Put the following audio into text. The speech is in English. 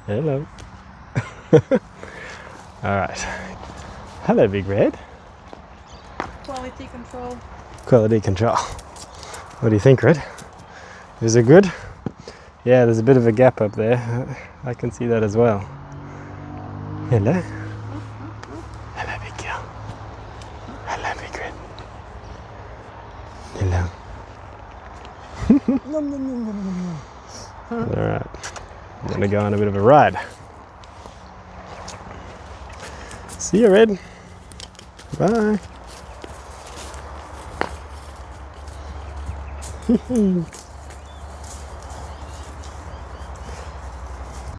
Hello. Alright. Hello, Big Red. Quality control. Quality control. What do you think, Red? Is it good? Yeah, there's a bit of a gap up there. I can see that as well. Hello. Hello, big girl. Hello, Big Red. Hello. Alright. I'm gonna go on a bit of a ride. See you, Red. Bye.